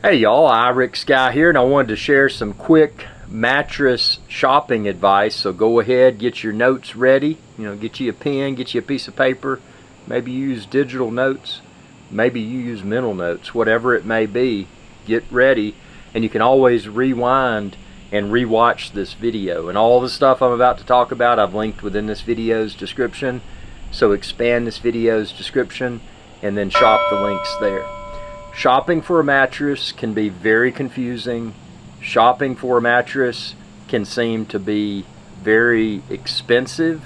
Hey y'all, Rick Sky here, and I wanted to share some quick mattress shopping advice. So go ahead, get your notes ready. Get you a pen, get you a piece of paper. Maybe you use digital notes, maybe you use mental notes, whatever it may be. Get ready, and you can always rewind and rewatch this video. And all the stuff I'm about to talk about, I've linked within this video's description. So expand this video's description and then shop the links there. Shopping for a mattress can be very confusing. Shopping for a mattress can seem to be very expensive.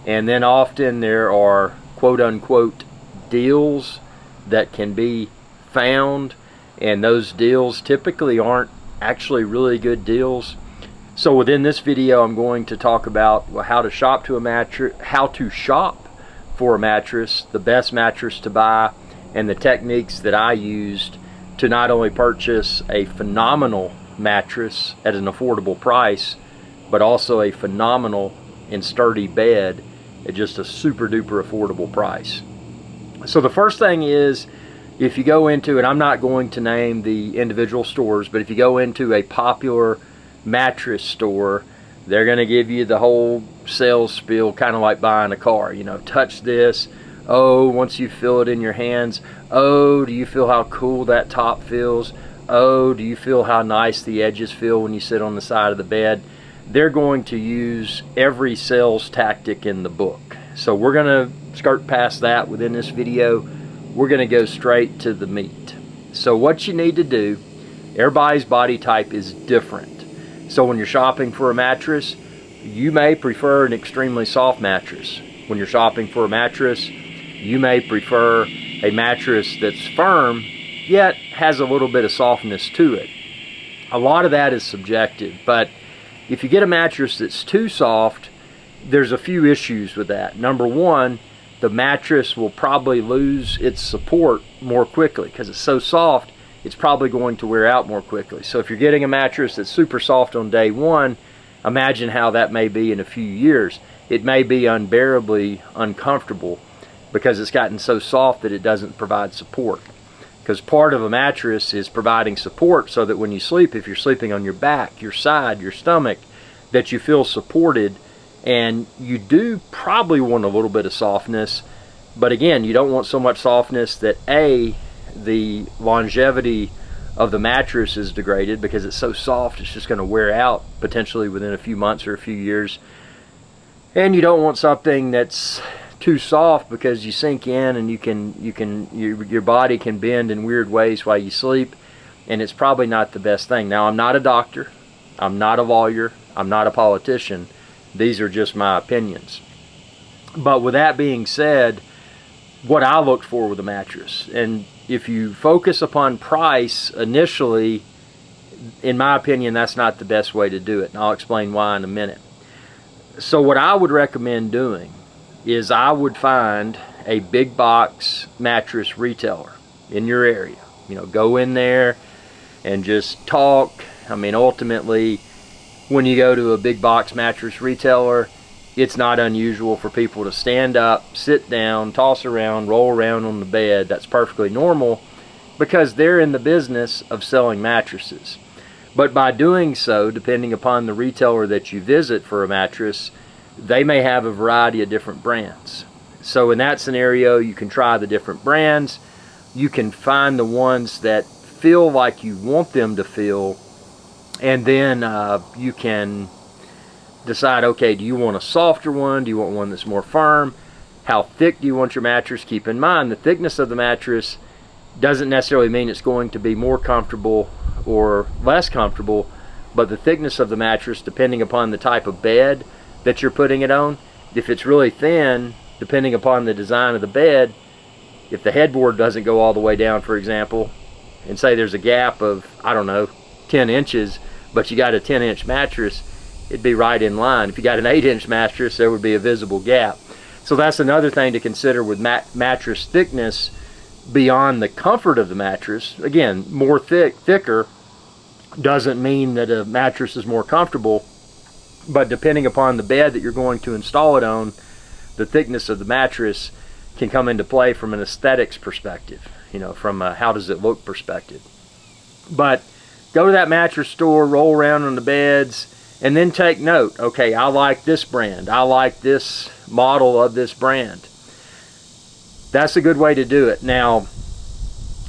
And then often there are quote-unquote deals that can be found. And those deals typically aren't actually really good deals. So within this video, I'm going to talk about how to shop for a mattress, the best mattress to buy, and the techniques that I used to not only purchase a phenomenal mattress at an affordable price, but also a phenomenal and sturdy bed at just a super duper affordable price. So the first thing is, if you go into, and I'm not going to name the individual stores, but if you go into a popular mattress store, they're going to give you the whole sales spiel, kind of like buying a car. Touch this. Oh, once you feel it in your hands, oh, do you feel how cool that top feels? Oh, do you feel how nice the edges feel when you sit on the side of the bed? They're going to use every sales tactic in the book. So we're going to skirt past that within this video. We're going to go straight to the meat. So what you need to do, everybody's body type is different. So when you're shopping for a mattress, you may prefer an extremely soft mattress. When you're shopping for a mattress, you may prefer a mattress that's firm, yet has a little bit of softness to it. A lot of that is subjective, but if you get a mattress that's too soft, there's a few issues with that. Number one, the mattress will probably lose its support more quickly because it's so soft, it's probably going to wear out more quickly. So if you're getting a mattress that's super soft on day one, imagine how that may be in a few years. It may be unbearably uncomfortable because it's gotten so soft that it doesn't provide support. Because part of a mattress is providing support so that when you sleep, if you're sleeping on your back, your side, your stomach, that you feel supported. And you do probably want a little bit of softness, but again, you don't want so much softness that the longevity of the mattress is degraded because it's so soft it's just going to wear out potentially within a few months or a few years. And you don't want something that's too soft because you sink in and your body can bend in weird ways while you sleep, and it's probably not the best thing. Now, I'm not a doctor, I'm not a lawyer, I'm not a politician. These are just my opinions. But with that being said, what I looked for with a mattress, and if you focus upon price initially, in my opinion, that's not the best way to do it, and I'll explain why in a minute. So what I would recommend doing is I would find a big box mattress retailer in your area. Go in there and just talk. Ultimately, when you go to a big box mattress retailer, it's not unusual for people to stand up, sit down, toss around, roll around on the bed. That's perfectly normal because they're in the business of selling mattresses. But by doing so, depending upon the retailer that you visit for a mattress, they may have a variety of different brands. So in that scenario, you can try the different brands. You can find the ones that feel like you want them to feel, and then you can decide, okay, do you want a softer one? Do you want one that's more firm? How thick do you want your mattress? Keep in mind, the thickness of the mattress doesn't necessarily mean it's going to be more comfortable or less comfortable, but the thickness of the mattress, depending upon the type of bed that you're putting it on, if it's really thin, depending upon the design of the bed, if the headboard doesn't go all the way down, for example, and say there's a gap of, 10 inches, but you got a 10-inch mattress, it'd be right in line. If you got an 8-inch mattress, there would be a visible gap. So that's another thing to consider with mattress thickness beyond the comfort of the mattress. Again, more thicker doesn't mean that a mattress is more comfortable, but depending upon the bed that you're going to install it on, the thickness of the mattress can come into play from an aesthetics perspective, from a how does it look perspective. But go to that mattress store, roll around on the beds, and then take note. Okay, I like this brand. I like this model of this brand. That's a good way to do it. Now,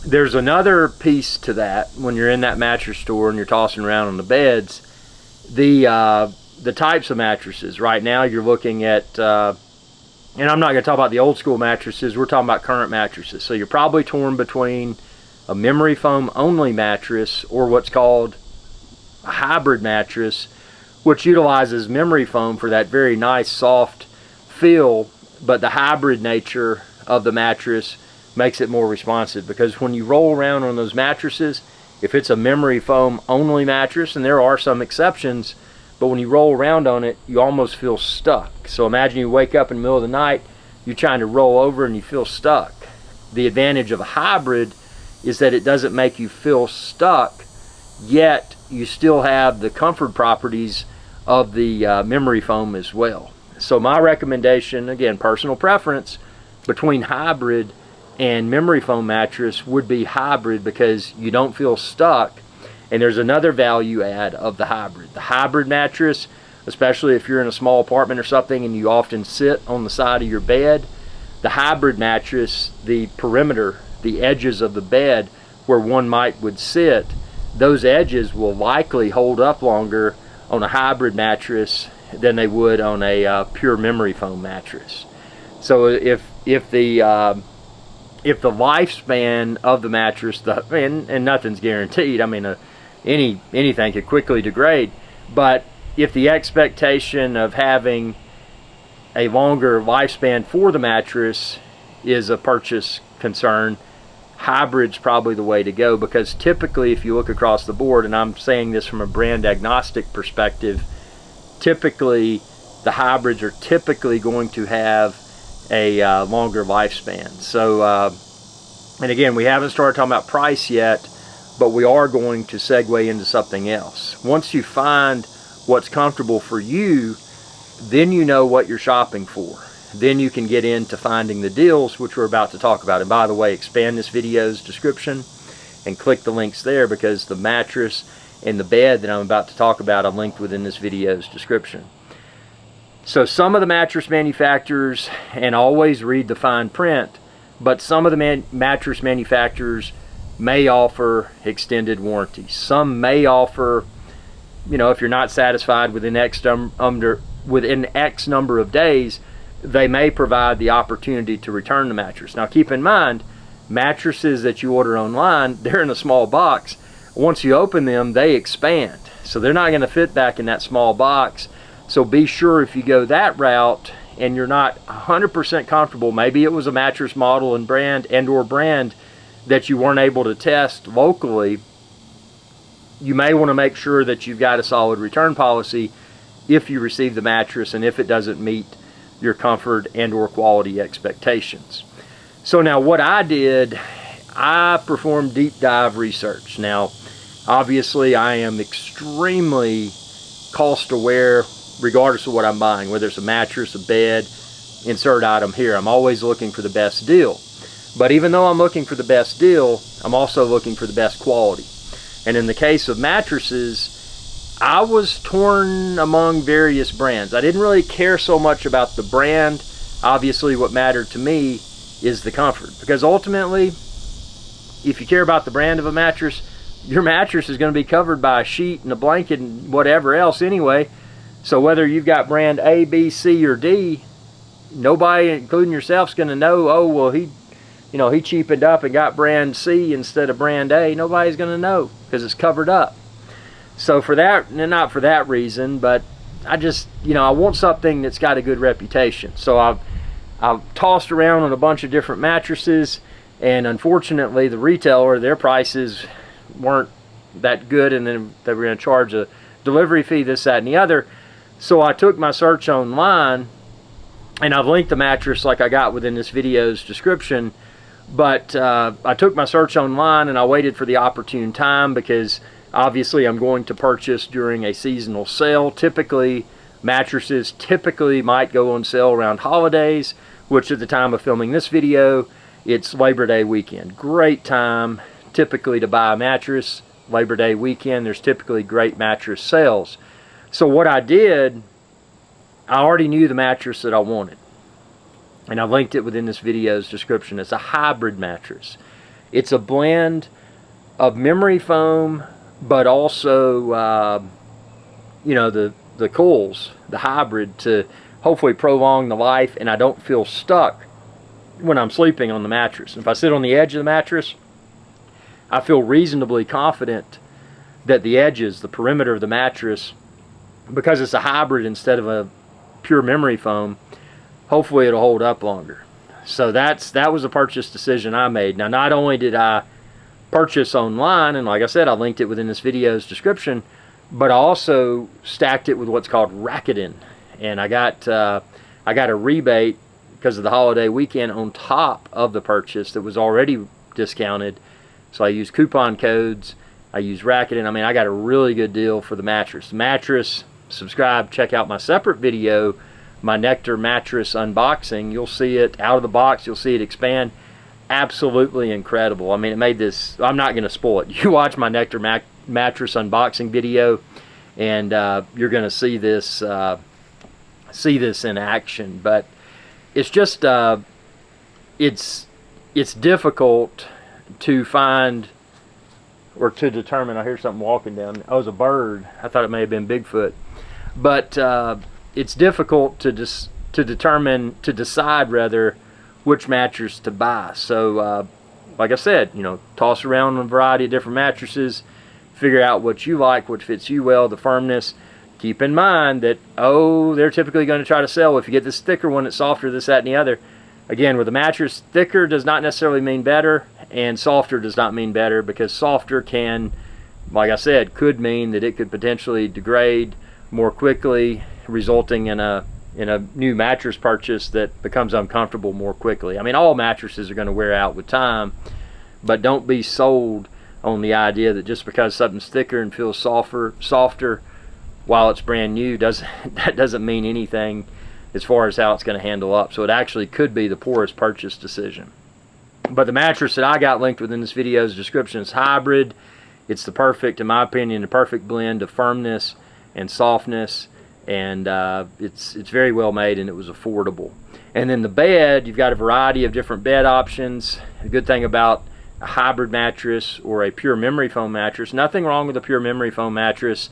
there's another piece to that when you're in that mattress store and you're tossing around on the beds. The types of mattresses. Right now you're looking at, and I'm not going to talk about the old school mattresses, we're talking about current mattresses. So you're probably torn between a memory foam only mattress or what's called a hybrid mattress, which utilizes memory foam for that very nice soft feel, but the hybrid nature of the mattress makes it more responsive, because when you roll around on those mattresses, if it's a memory foam only mattress, and there are some exceptions, but when you roll around on it, you almost feel stuck. So imagine you wake up in the middle of the night, you're trying to roll over and you feel stuck. The advantage of a hybrid is that it doesn't make you feel stuck, yet you still have the comfort properties of the memory foam as well. So my recommendation, again, personal preference, between hybrid and memory foam mattress would be hybrid, because you don't feel stuck. And there's another value add of the hybrid. The hybrid mattress, especially if you're in a small apartment or something and you often sit on the side of your bed, the hybrid mattress, the perimeter, the edges of the bed where one would sit, those edges will likely hold up longer on a hybrid mattress than they would on a pure memory foam mattress. So if the lifespan of the mattress, and nothing's guaranteed, I mean, anything could quickly degrade, but if the expectation of having a longer lifespan for the mattress is a purchase concern, hybrid's probably the way to go, because typically if you look across the board, and I'm saying this from a brand agnostic perspective, typically the hybrids are typically going to have a longer lifespan. So and again, we haven't started talking about price yet, but we are going to segue into something else. Once you find what's comfortable for you, then you know what you're shopping for. Then you can get into finding the deals, which we're about to talk about. And by the way, expand this video's description and click the links there, because the mattress and the bed that I'm about to talk about, I've linked within this video's description. So some of the mattress manufacturers, and always read the fine print, but some of the mattress manufacturers may offer extended warranties. Some may offer, if you're not satisfied within X number of days, they may provide the opportunity to return the mattress. Now keep in mind, mattresses that you order online, they're in a small box. Once you open them, they expand. So they're not going to fit back in that small box. So be sure, if you go that route and you're not 100% comfortable, maybe it was a mattress model and brand that you weren't able to test locally, you may want to make sure that you've got a solid return policy if you receive the mattress and if it doesn't meet your comfort and or quality expectations. So now what I did, I performed deep dive research. Now obviously I am extremely cost aware regardless of what I'm buying, whether it's a mattress, a bed, insert item here. I'm always looking for the best deal. But even though I'm looking for the best deal, I'm also looking for the best quality. And in the case of mattresses, I was torn among various brands. I didn't really care so much about the brand. Obviously, what mattered to me is the comfort. Because ultimately, if you care about the brand of a mattress, your mattress is going to be covered by a sheet and a blanket and whatever else anyway. So whether you've got brand A, B, C, or D, nobody, including yourself, is going to know, oh, well, he cheapened up and got brand C instead of brand A. Nobody's going to know, because it's covered up. So for that, and not for that reason, but I just, I want something that's got a good reputation. So I've tossed around on a bunch of different mattresses, and unfortunately the retailer, their prices weren't that good, and then they were going to charge a delivery fee, this, that, and the other. So I took my search online, and I've linked the mattress like I got within this video's description. But I took my search online and I waited for the opportune time, because obviously I'm going to purchase during a seasonal sale. Typically, mattresses might go on sale around holidays, which at the time of filming this video, it's Labor Day weekend. Great time typically to buy a mattress Labor Day weekend, there's typically great mattress sales. So what I did, I already knew the mattress that I wanted, and I linked it within this video's description. It's a hybrid mattress. It's a blend of memory foam, but also you know, the coils, the hybrid, to hopefully prolong the life, and I don't feel stuck when I'm sleeping on the mattress. If I sit on the edge of the mattress, I feel reasonably confident that the edges, the perimeter of the mattress, because it's a hybrid instead of a pure memory foam, hopefully it'll hold up longer. So that was a purchase decision I made. Now, not only did I purchase online, and like I said, I linked it within this video's description, but I also stacked it with what's called racketing, and I got a rebate because of the holiday weekend on top of the purchase that was already discounted. So I used coupon codes, I used racketing. I mean, I got a really good deal for the mattress. Subscribe, check out my separate video, my Nectar mattress unboxing. You'll see it out of the box, you'll see it expand. Absolutely incredible. I mean, it made this, I'm not going to spoil it. You watch my Nectar mattress unboxing video, and you're going to see this in action. But it's just it's difficult to find or to determine. I hear something walking down. Oh, it was a bird. I thought it may have been Bigfoot. But it's difficult to decide rather which mattress to buy. So like I said, you know, toss around a variety of different mattresses, figure out what you like, what fits you well, the firmness. Keep in mind that, they're typically going to try to sell, if you get this thicker one that's softer, this, that, and the other. Again, with a mattress, thicker does not necessarily mean better, and softer does not mean better, because softer can, like I said, could mean that it could potentially degrade more quickly, resulting in a new mattress purchase that becomes uncomfortable more quickly. I mean, all mattresses are going to wear out with time, but don't be sold on the idea that just because something's thicker and feels softer while it's brand new, that doesn't mean anything as far as how it's going to handle up. So it actually could be the poorest purchase decision. But the mattress that I got linked within this video's description is hybrid. It's the perfect, in my opinion, the perfect blend of firmness and softness, and it's very well made, and it was affordable. And then the bed, you've got a variety of different bed options. The good thing about a hybrid mattress or a pure memory foam mattress, nothing wrong with a pure memory foam mattress,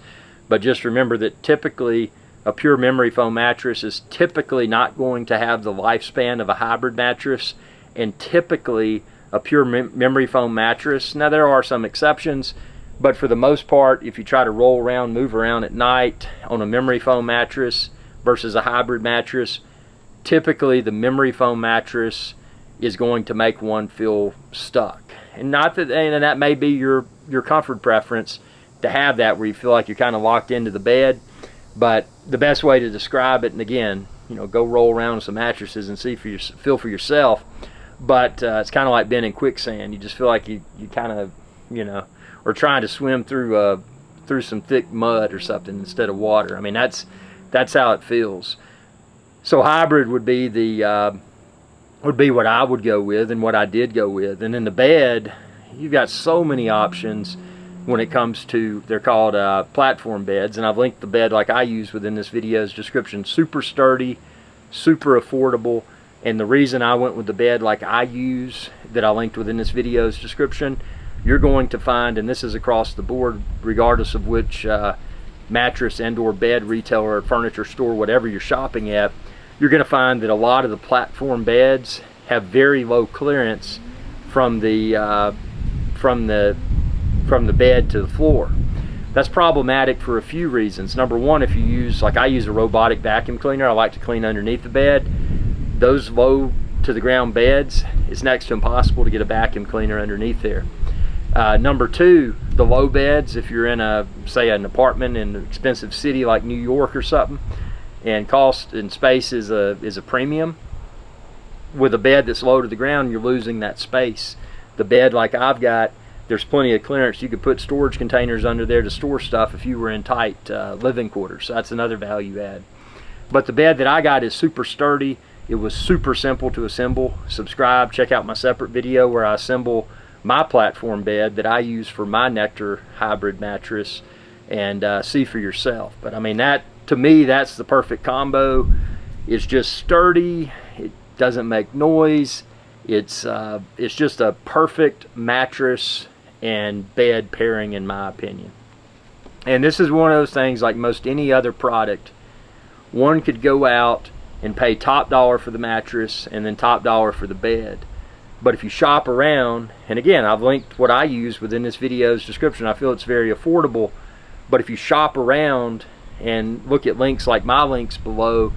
but just remember that typically a pure memory foam mattress is typically not going to have the lifespan of a hybrid mattress, and typically a pure memory foam mattress, now there are some exceptions, but for the most part, if you try to roll around, move around at night on a memory foam mattress versus a hybrid mattress, typically the memory foam mattress is going to make one feel stuck. And not that, and that may be your comfort preference to have that, where you feel like you're kind of locked into the bed. But the best way to describe it, and again, you know, go roll around with some mattresses and feel for yourself. But it's kind of like being in quicksand. You just feel like you kind of, you know, or trying to swim through some thick mud or something instead of water. I mean, that's how it feels. So hybrid would be what I would go with, and what I did go with. And in the bed, you've got so many options when it comes to, they're called platform beds, and I've linked the bed like I use within this video's description. Super sturdy, super affordable, and the reason I went with the bed like I use, that I linked within this video's description, you're going to find, and this is across the board, regardless of which mattress and or bed retailer or furniture store, whatever you're shopping at, you're going to find that a lot of the platform beds have very low clearance from the bed to the floor. That's problematic for a few reasons. Number one, if you use, like I use a robotic vacuum cleaner, I like to clean underneath the bed. Those low to the ground beds, it's next to impossible to get a vacuum cleaner underneath there. Number two, the low beds, if you're in say an apartment in an expensive city like New York or something, and cost and space is a premium, with a bed that's low to the ground, you're losing that space. The bed like I've got, there's plenty of clearance. You could put storage containers under there to store stuff if you were in tight living quarters. So that's another value add. But the bed that I got is super sturdy. It was super simple to assemble. Subscribe, check out my separate video where I assemble my platform bed that I use for my Nectar Hybrid mattress and see for yourself. But I mean, that to me, that's the perfect combo. It's just sturdy, it doesn't make noise, it's just a perfect mattress and bed pairing in my opinion. And this is one of those things, like most any other product, one could go out and pay top dollar for the mattress and then top dollar for the bed. But if you shop around, and again, I've linked what I use within this video's description, I feel it's very affordable. But if you shop around and look at links like my links below,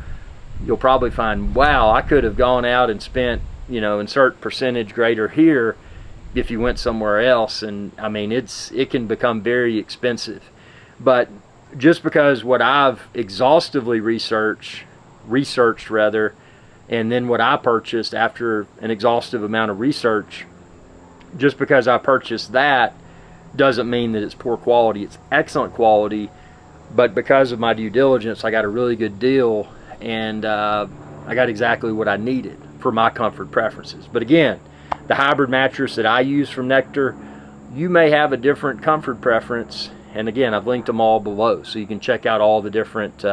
you'll probably find, wow, I could have gone out and spent, you know, insert percentage greater here if you went somewhere else. And I mean, it can become very expensive. But just because what I've exhaustively researched rather, and then what I purchased after an exhaustive amount of research, just because I purchased that doesn't mean that it's poor quality. It's excellent quality, but because of my due diligence, I got a really good deal, and I got exactly what I needed for my comfort preferences. But again, the hybrid mattress that I use from Nectar, you may have a different comfort preference, and again, I've linked them all below, so you can check out all the different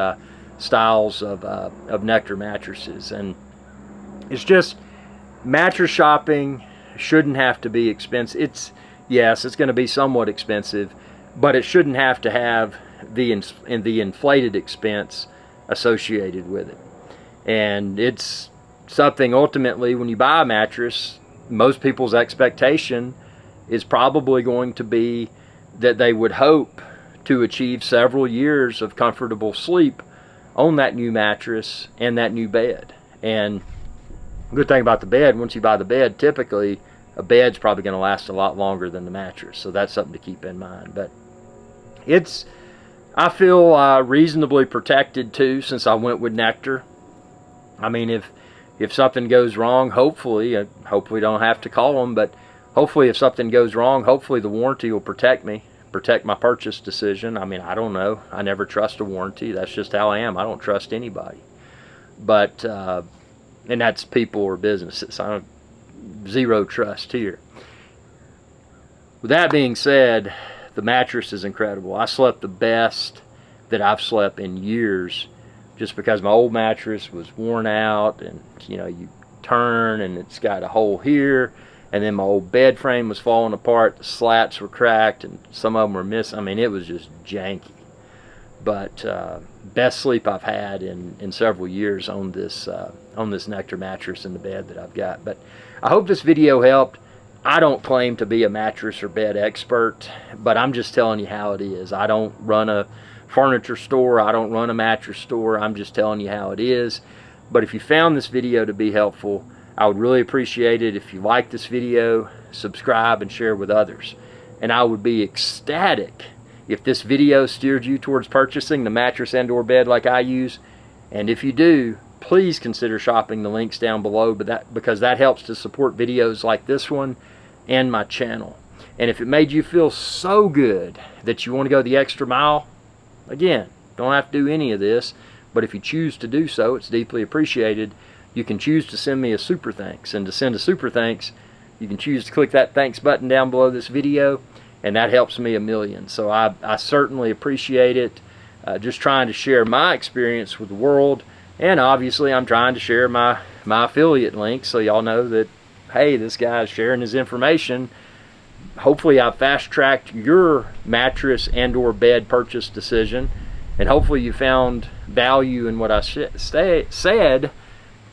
styles of Nectar mattresses. And it's just, mattress shopping shouldn't have to be expensive. Yes, it's going to be somewhat expensive, but it shouldn't have to have the inflated expense associated with it. And it's something, ultimately, when you buy a mattress, most people's expectation is probably going to be that they would hope to achieve several years of comfortable sleep on that new mattress and that new bed. And the good thing about the bed, once you buy the bed, typically a bed's probably going to last a lot longer than the mattress, so that's something to keep in mind. But I feel reasonably protected too, since I went with Nectar. I mean, if something goes wrong, hopefully don't have to call them, but hopefully if something goes wrong, hopefully the warranty will protect me, protect my purchase decision. I mean, I don't know. I never trust a warranty. That's just how I am. I don't trust anybody. But, and that's people or businesses. I don't, zero trust here. With that being said, the mattress is incredible. I slept the best that I've slept in years, just because my old mattress was worn out, and you know, you turn and it's got a hole here, and then my old bed frame was falling apart, the slats were cracked, and some of them were missing. I mean, it was just janky. But best sleep I've had in several years on this Nectar mattress and the bed that I've got. But I hope this video helped. I don't claim to be a mattress or bed expert, but I'm just telling you how it is. I don't run a furniture store. I don't run a mattress store. I'm just telling you how it is. But if you found this video to be helpful, I would really appreciate it if you like this video, subscribe, and share with others. And I would be ecstatic if this video steered you towards purchasing the mattress and or bed like I use. And if you do, please consider shopping the links down below, because that helps to support videos like this one and my channel. And if it made you feel so good that you want to go the extra mile, again, don't have to do any of this, but if you choose to do so, it's deeply appreciated. You can choose to send me a super thanks, and to send a super thanks, you can choose to click that thanks button down below this video, and that helps me a million. So I certainly appreciate it. Just trying to share my experience with the world, and obviously I'm trying to share my affiliate links so y'all know that, hey, this guy's sharing his information. Hopefully I've fast-tracked your mattress and or bed purchase decision, and hopefully you found value in what I said,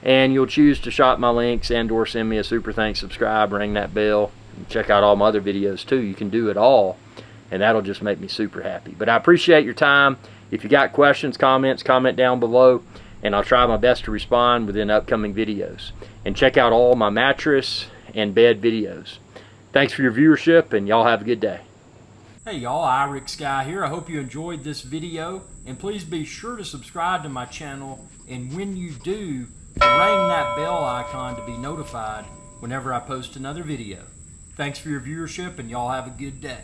and you'll choose to shop my links and or send me a super thanks, subscribe, ring that bell, and check out all my other videos too. You can do it all, and that'll just make me super happy. But I appreciate your time. If you got questions, comments, comment down below, and I'll try my best to respond within upcoming videos. And check out all my mattress and bed videos. Thanks for your viewership, and y'all have a good day. Hey y'all, Irix Guy here. I hope you enjoyed this video, and please be sure to subscribe to my channel, and when you do, ring that bell icon to be notified whenever I post another video. Thanks for your viewership, and y'all have a good day.